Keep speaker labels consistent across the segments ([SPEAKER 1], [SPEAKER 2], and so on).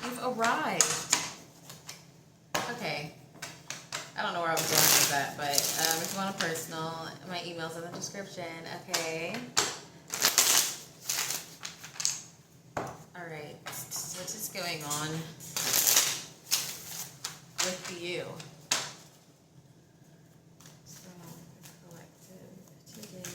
[SPEAKER 1] You've arrived. Okay. I don't know where I was going with that, but if you want a personal, my email's in the description. Okay. Alright. What is going on with you? So, collective today.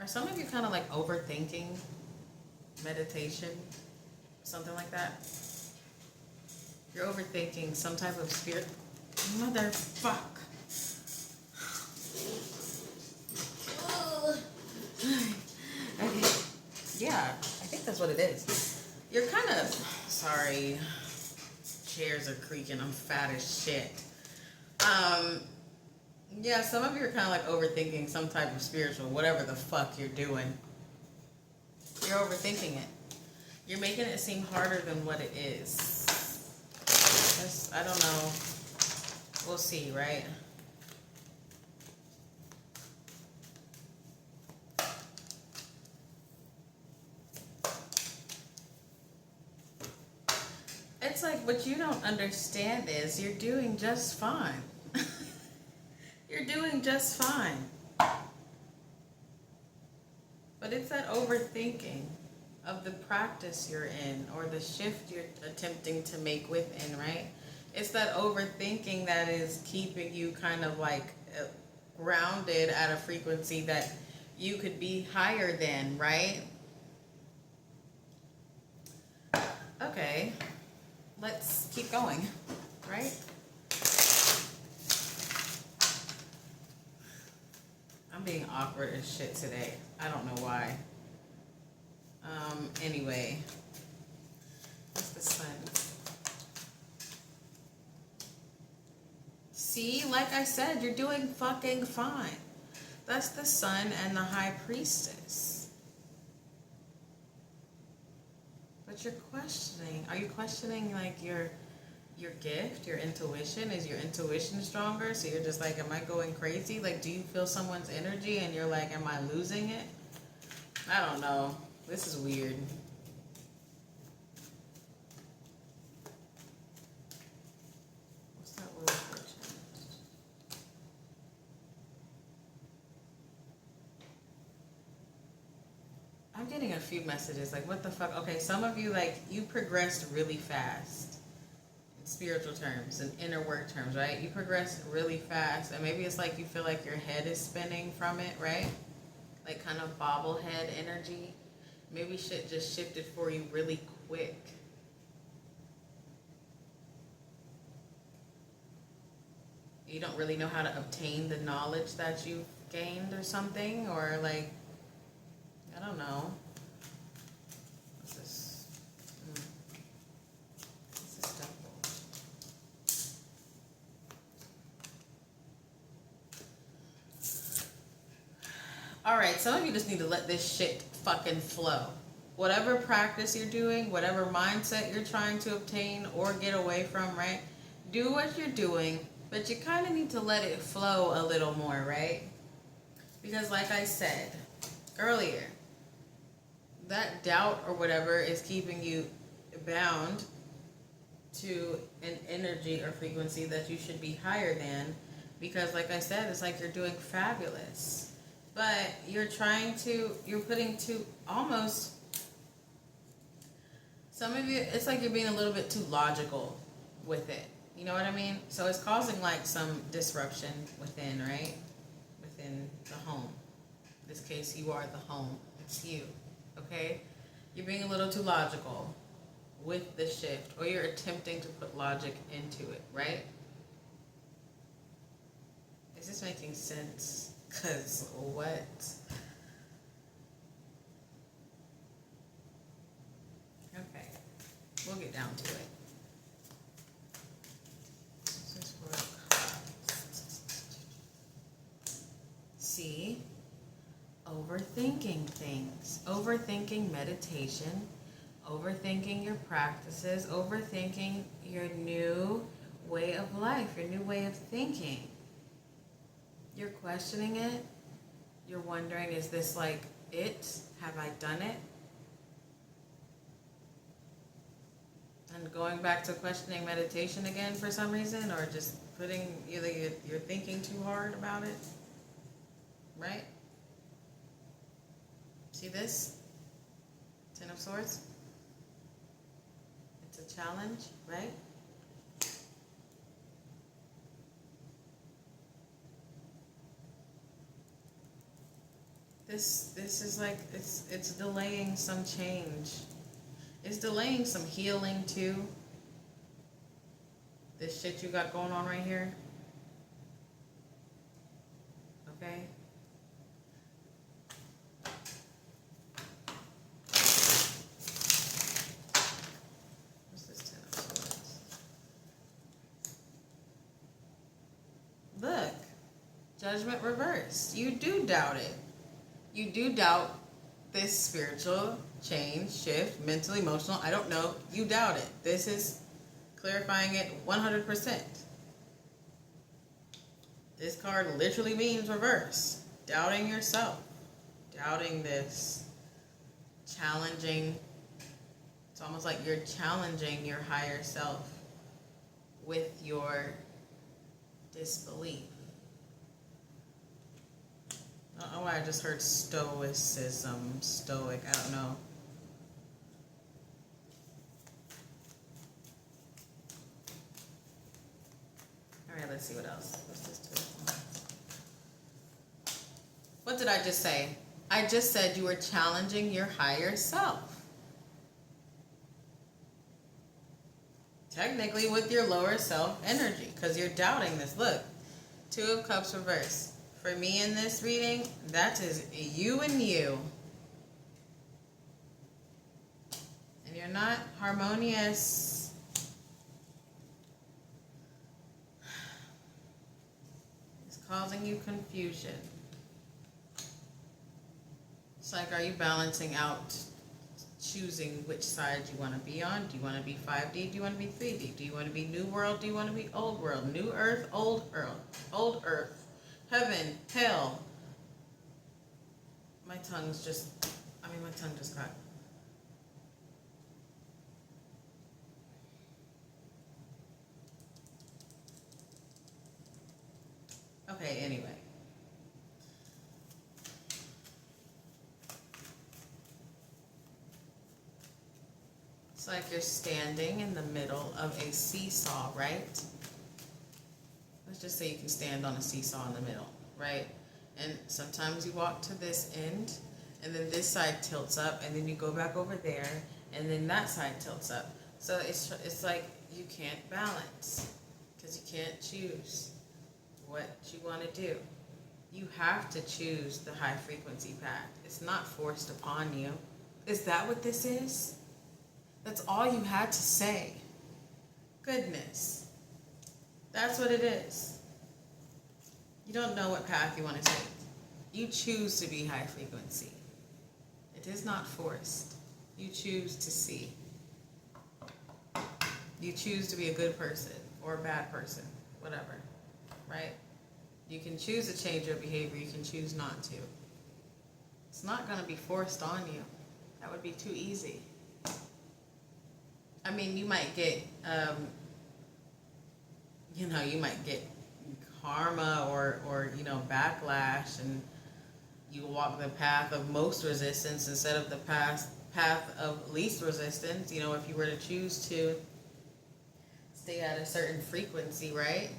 [SPEAKER 1] Are some of you kind of like overthinking meditation? Something like that? You're overthinking some type of spirit. Motherfuck. Okay. Yeah, I think that's what it is. You're kind of, sorry, chairs are creaking, I'm fat as shit. Yeah, some of you are kind of like overthinking some type of spiritual, whatever the fuck you're doing. You're overthinking it. You're making it seem harder than what it is. I don't know. We'll see, right? It's like what you don't understand is you're doing just fine. You're doing just fine. But it's that overthinking of the practice you're in or the shift you're attempting to make within, right? It's that overthinking that is keeping you kind of like grounded at a frequency that you could be higher than, right? Okay, let's keep going, right? I'm being awkward as shit today. I don't know why. Anyway. What's the sun? See, like I said, you're doing fucking fine. That's the sun and the high priestess. But you're questioning. Are you questioning like your gift, your intuition? Is your intuition stronger? So you're just like, am I going crazy? Like, do you feel someone's energy and you're like, am I losing it? I don't know. This is weird. What's that word for change? I'm getting a few messages like, what the fuck? Okay, some of you, like, you progressed really fast. Spiritual terms and inner work terms, right? You progress really fast, and maybe it's like you feel like your head is spinning from it, right? Like kind of bobblehead energy. Maybe shit just shifted for you really quick. You don't really know how to obtain the knowledge that you've gained or something, or like, I don't know. What's this? What's this stuff? Alright, some of you just need to let this shit fucking flow. Whatever practice you're doing, whatever mindset you're trying to obtain or get away from, right? Do what you're doing, but you kind of need to let it flow a little more, right? Because like I said earlier, that doubt or whatever is keeping you bound to an energy or frequency that you should be higher than. Because like I said, it's like you're doing fabulous. But you're putting too, almost, some of you, it's like you're being a little bit too logical with it. You know what I mean? So it's causing like some disruption within, right? Within the home. In this case, you are the home. It's you. Okay? You're being a little too logical with the shift, or you're attempting to put logic into it, right? Is this making sense? Because what? Okay. We'll get down to it. See? Overthinking things. Overthinking meditation. Overthinking your practices, overthinking your new way of life, your new way of thinking. You're questioning it. You're wondering, is this like it? Have I done it? And going back to questioning meditation again for some reason, or just putting, either you're thinking too hard about it, right? See this? Ten of Swords? It's a challenge, right? This is like, it's delaying some change. It's delaying some healing too. This shit you got going on right here. Okay? What's this Ten of Swords? Look. Judgment reversed. You do doubt it. You do doubt this spiritual change, shift, mental, emotional, I don't know. You doubt it. This is clarifying it 100%. This card literally means reverse. Doubting yourself. Doubting this. Challenging. It's almost like you're challenging your higher self with your disbelief. I don't know why I just heard stoicism, stoic, I don't know. Alright, let's see what else. What's this to? What did I just say? I just said you were challenging your higher self. Technically with your lower self energy, because you're doubting this. Look, Two of Cups reversed. For me in this reading, that is you and you. And you're not harmonious. It's causing you confusion. It's like, are you balancing out, choosing which side you want to be on? Do you want to be 5D? Do you want to be 3D? Do you want to be New World? Do you want to be Old World? New Earth, Old Earth, Old Earth. Heaven, hell. My tongue just got. Okay, anyway. It's like you're standing in the middle of a seesaw, right? Let's just say you can stand on a seesaw in the middle, right? And sometimes you walk to this end, and then this side tilts up, and then you go back over there, and then that side tilts up. So it's like you can't balance, because you can't choose what you want to do. You have to choose the high frequency path. It's not forced upon you. Is that what this is? That's all you had to say. Goodness. That's what it is. You don't know what path you want to take. You choose to be high frequency. It is not forced. You choose to see. You choose to be a good person or a bad person, whatever, right? You can choose to change your behavior. You can choose not to. It's not going to be forced on you. That would be too easy. I mean, you might get, you might get karma or backlash, and you walk the path of most resistance instead of the path of least resistance, if you were to choose to stay at a certain frequency, right?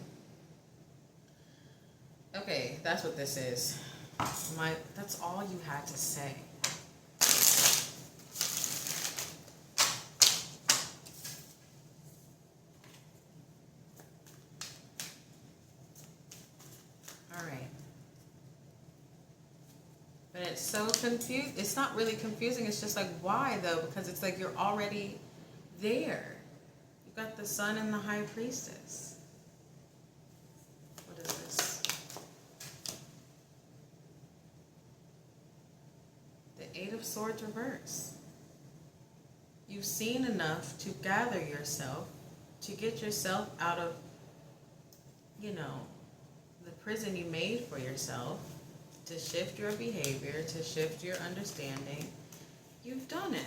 [SPEAKER 1] Okay, that's what this is. That's all you had to say. But it's so confusing. It's not really confusing. It's just like, why though? Because it's like you're already there. You've got the Sun and the High Priestess. What is this? The Eight of Swords reverse. You've seen enough to gather yourself, to get yourself out of, the prison you made for yourself, to shift your behavior, to shift your understanding. You've done it.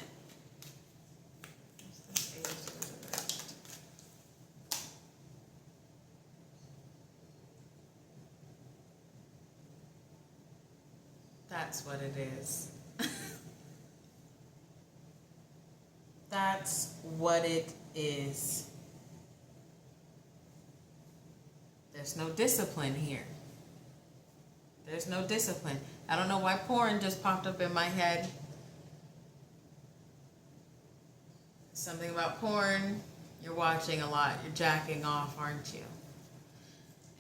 [SPEAKER 1] That's what it is. That's what it is. There's no discipline here. There's no discipline. I don't know why porn just popped up in my head. Something about porn. You're watching a lot. You're jacking off, aren't you?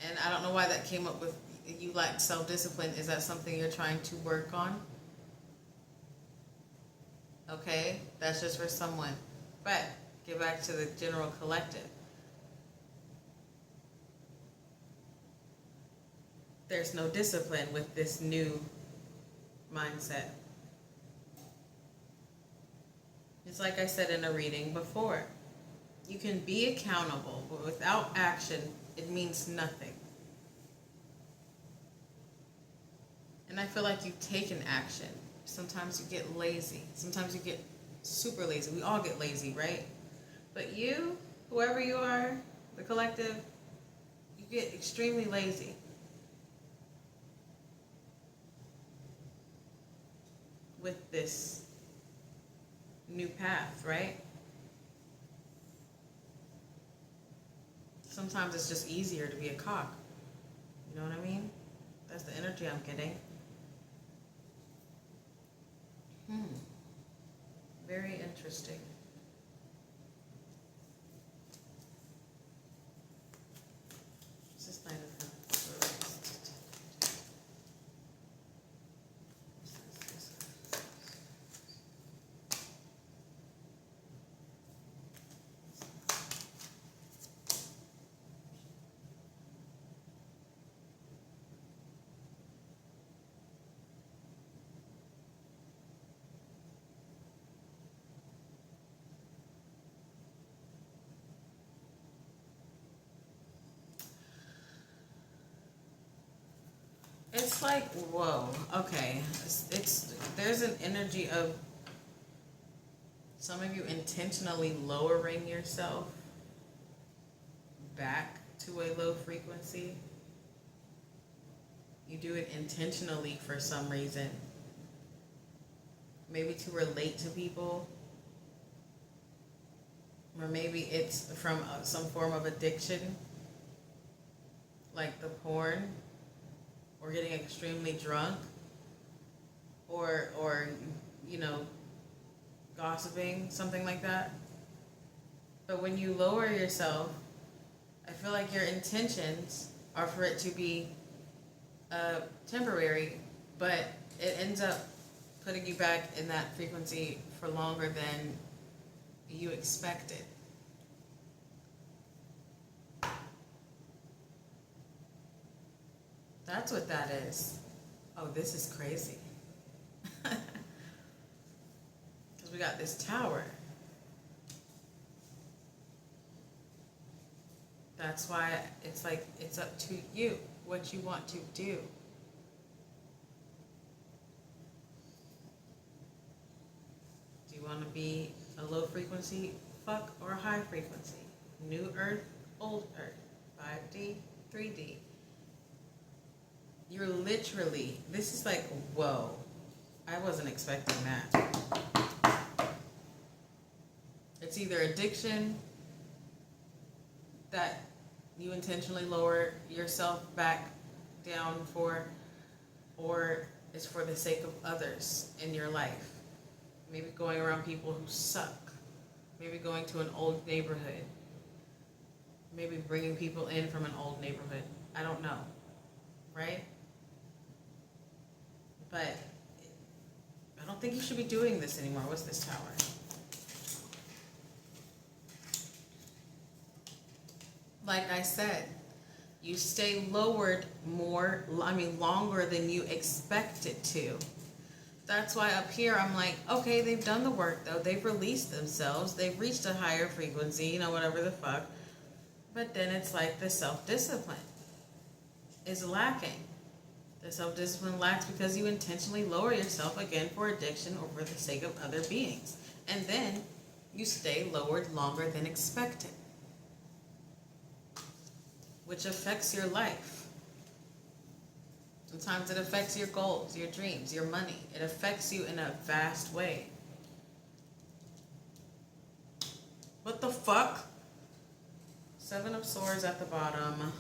[SPEAKER 1] And I don't know why that came up with you lack self-discipline. Is that something you're trying to work on? Okay, that's just for someone. But get back to the general collective. There's no discipline with this new mindset. It's like I said in a reading before. You can be accountable, but without action, it means nothing. And I feel like you've taken action. Sometimes you get lazy. Sometimes you get super lazy. We all get lazy, right? But you, whoever you are, the collective, you get extremely lazy. With this new path, right? Sometimes it's just easier to be a cock. You know what I mean? That's the energy I'm getting. Very interesting. It's just night of It's like, whoa, okay. It's there's an energy of some of you intentionally lowering yourself back to a low frequency. You do it intentionally for some reason. Maybe to relate to people. Or maybe it's from some form of addiction, like the porn. Or getting extremely drunk, or gossiping, something like that. But when you lower yourself, I feel like your intentions are for it to be temporary, but it ends up putting you back in that frequency for longer than you expected. That's what that is. Oh, this is crazy. Because we got this tower. That's why it's like, it's up to you what you want to do. Do you want to be a low frequency fuck or a high frequency? New Earth, old Earth, 5D, 3D. You're literally, this is like, whoa, I wasn't expecting that. It's either addiction that you intentionally lower yourself back down for, or it's for the sake of others in your life. Maybe going around people who suck. Maybe going to an old neighborhood. Maybe bringing people in from an old neighborhood. I don't know, right? But I don't think you should be doing this anymore. What's this tower? Like I said, you stay lowered longer than you expected to. That's why up here I'm like, okay, they've done the work though. They've released themselves. They've reached a higher frequency, you know, whatever the fuck. But then it's like the self-discipline is lacking. The self-discipline lacks because you intentionally lower yourself again for addiction or for the sake of other beings. And then you stay lowered longer than expected, which affects your life. Sometimes it affects your goals, your dreams, your money. It affects you in a vast way. What the fuck? 7 of Swords at the bottom.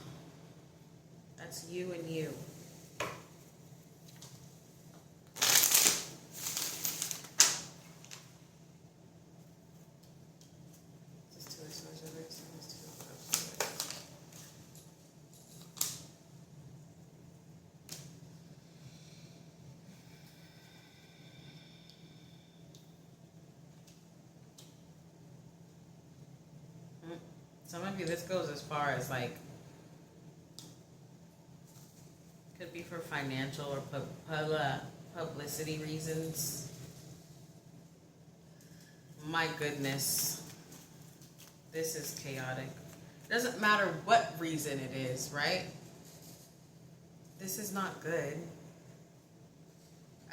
[SPEAKER 1] That's you and you. Some of you, this goes as far as like, could be for financial or publicity reasons. My goodness, this is chaotic. It doesn't matter what reason it is, right? This is not good.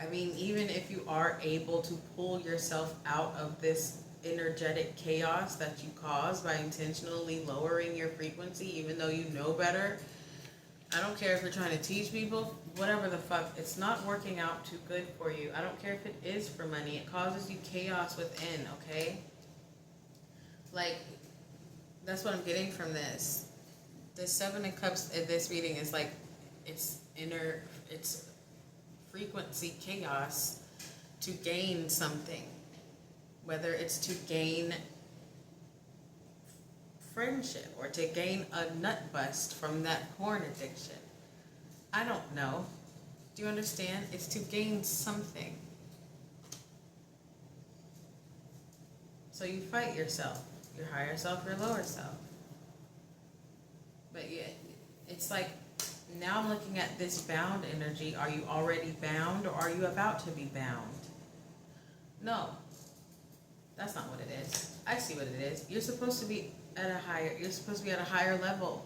[SPEAKER 1] I mean, even if you are able to pull yourself out of this energetic chaos that you cause by intentionally lowering your frequency, even though you know better. I don't care if you're trying to teach people, whatever the fuck, it's not working out too good for you. I don't care if it is for money. It causes you chaos within, okay? Like, that's what I'm getting from this. The 7 of Cups in this reading is like, it's frequency chaos to gain something. Whether it's to gain friendship or to gain a nut bust from that porn addiction. I don't know. Do you understand? It's to gain something. So you fight yourself. Your higher self, your lower self. But yeah, it's like, now I'm looking at this bound energy. Are you already bound or are you about to be bound? No. That's not what it is. I see what it is. You're supposed to be at a higher level.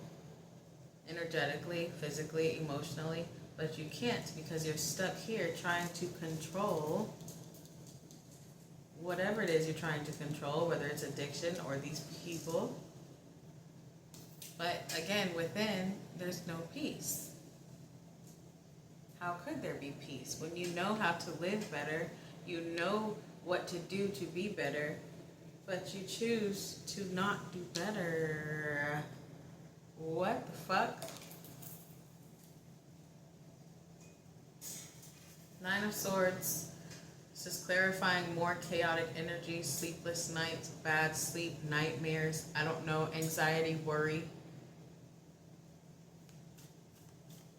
[SPEAKER 1] Energetically, physically, emotionally. But you can't because you're stuck here trying to control whatever it is you're trying to control, whether it's addiction or these people. But again, within, there's no peace. How could there be peace? When you know how to live better, you know what to do to be better, but you choose to not do better. What the fuck? 9 of Swords. This is clarifying more chaotic energy, sleepless nights, bad sleep, nightmares, I don't know, anxiety, worry.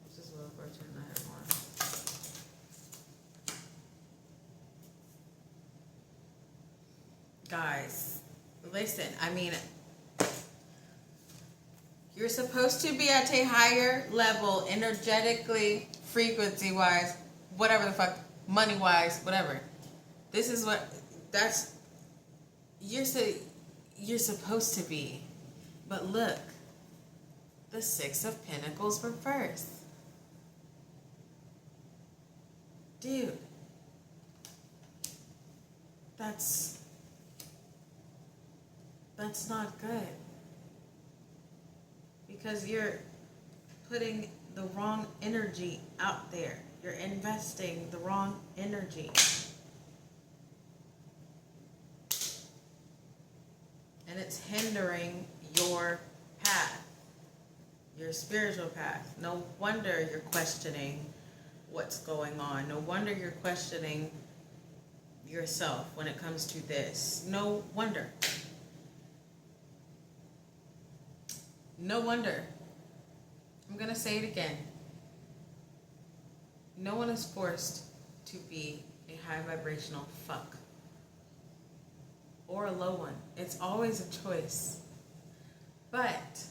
[SPEAKER 1] This is Wheel of Fortune, I have more. Guys, listen, I mean, you're supposed to be at a higher level energetically, frequency-wise, whatever the fuck, money-wise, whatever. This is what, that's, you're supposed to be. But look, the 6 of Pentacles reversed. Dude, that's not good. Because you're putting the wrong energy out there. You're investing the wrong energy. And it's hindering your path, your spiritual path. No wonder you're questioning what's going on. No wonder you're questioning yourself when it comes to this. No wonder. No wonder. I'm going to say it again. No one is forced to be a high vibrational fuck or a low one. It's always a choice. But,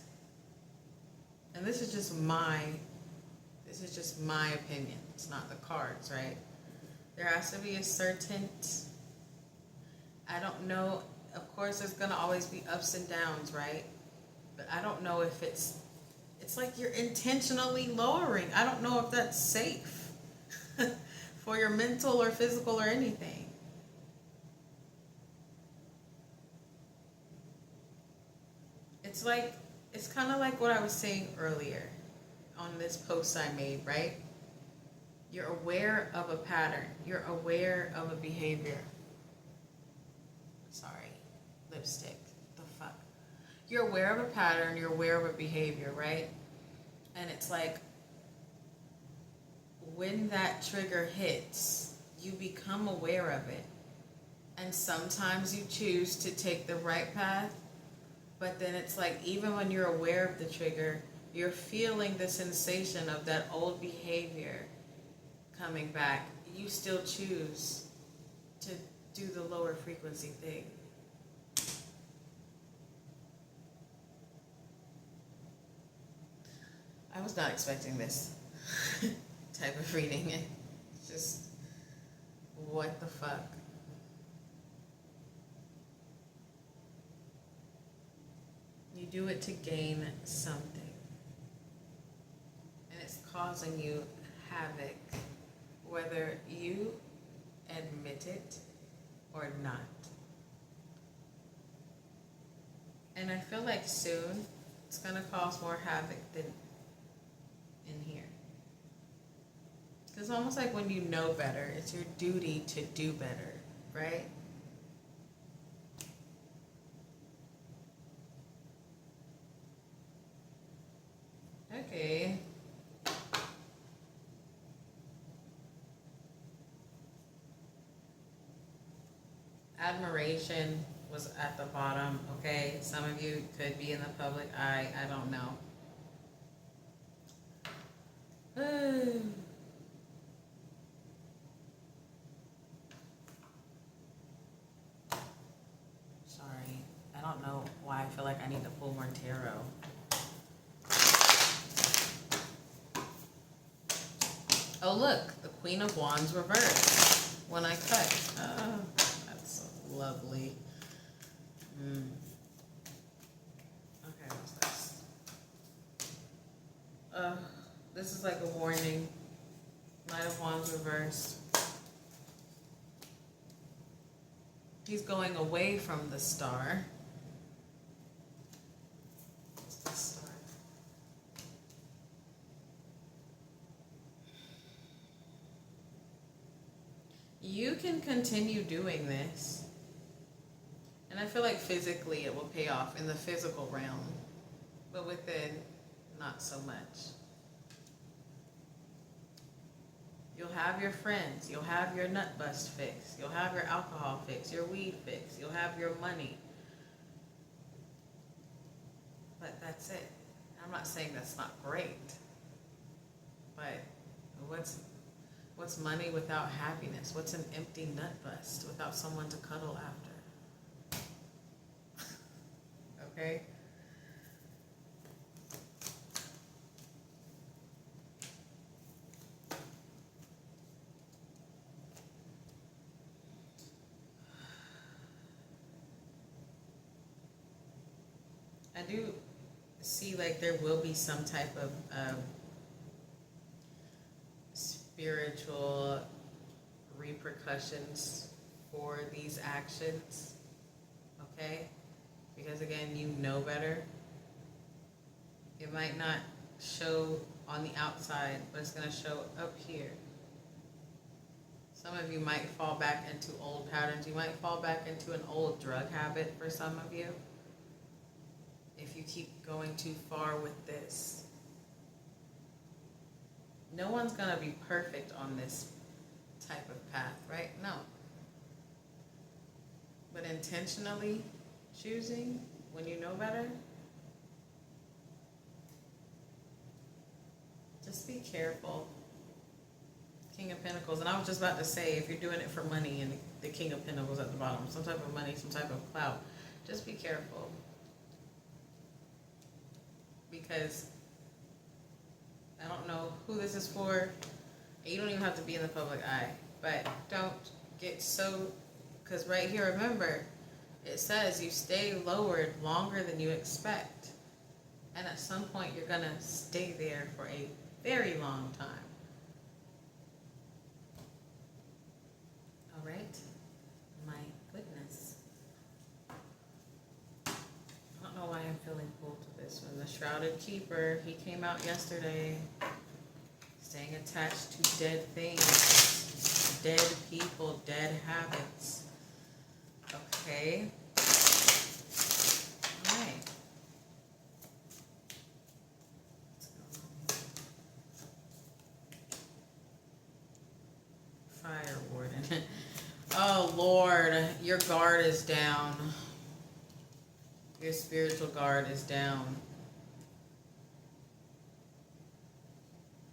[SPEAKER 1] and this is just my opinion. It's not the cards, right? There has to be a certain, I don't know, of course there's going to always be ups and downs, right? But I don't know if it's like you're intentionally lowering. I don't know if that's safe for your mental or physical or anything. It's like, it's kind of like what I was saying earlier on this post I made, right? You're aware of a pattern. You're aware of a behavior. Sorry, lipstick. The fuck? You're aware of a pattern. You're aware of a behavior, right? And it's like, when that trigger hits, you become aware of it. And sometimes you choose to take the right path. But then it's like, even when you're aware of the trigger, you're feeling the sensation of that old behavior coming back. You still choose to do the lower frequency thing. I was not expecting this type of reading. It's just, what the fuck? You do it to gain something. And it's causing you havoc, whether you admit it or not. And I feel like soon it's going to cause more havoc than in here. It's almost like when you know better, it's your duty to do better, right? Okay. Admiration was at the bottom, okay? Some of you could be in the public eye, I don't know. Sorry, I don't know why I feel like I need to pull more tarot. Oh look, the Queen of Wands reversed when I cut. Oh, that's so lovely. Okay, what's this? This is like a warning. Knight of Wands reversed. He's going away from the star. What's the star? You can continue doing this. And I feel like physically it will pay off in the physical realm. But within, not so much. You'll have your friends, you'll have your nut bust fix, you'll have your alcohol fix, your weed fix, you'll have your money. But that's it. I'm not saying that's not great. But what's money without happiness? What's an empty nut bust without someone to cuddle after? Okay? I do see like there will be some type of spiritual repercussions for these actions, okay? Because again, you know better. It might not show on the outside, but it's going to show up here. Some of you might fall back into old patterns. You might fall back into an old drug habit for some of you. If you keep going too far with this. No one's going to be perfect on this type of path, right? No. But intentionally choosing when you know better, just be careful. King of Pentacles. And I was just about to say, if you're doing it for money and the King of Pentacles at the bottom, some type of money, some type of clout, just be careful. Because I don't know who this is for. You don't even have to be in the public eye. But don't get so, because right here, remember, it says you stay lowered longer than you expect. And at some point, you're going to stay there for a very long time. All right? My goodness. I don't know why I'm feeling pulled to this one. The Shrouded Keeper, he came out yesterday. Staying attached to dead things, dead people, dead habits. Okay. All right. Fire Warden. Oh Lord, your guard is down. Your spiritual guard is down.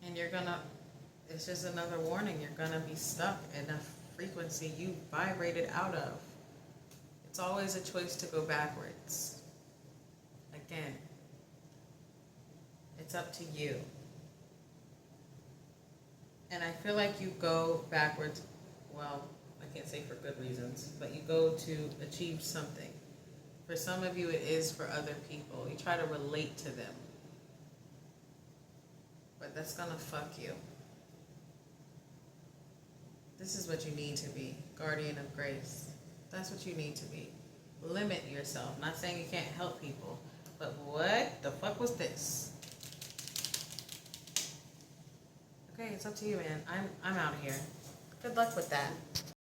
[SPEAKER 1] And you're gonna, it's just another warning, you're gonna be stuck in a frequency you vibrated out of. It's always a choice to go backwards. Again, it's up to you. And I feel like you go backwards, well, I can't say for good reasons, but you go to achieve something. For some of you, it is for other people. You try to relate to them. But that's gonna fuck you. This is what you need to be. Guardian of grace. That's what you need to be. Limit yourself. Not saying you can't help people, but what the fuck was this? Okay, it's up to you, man. I'm out of here. Good luck with that.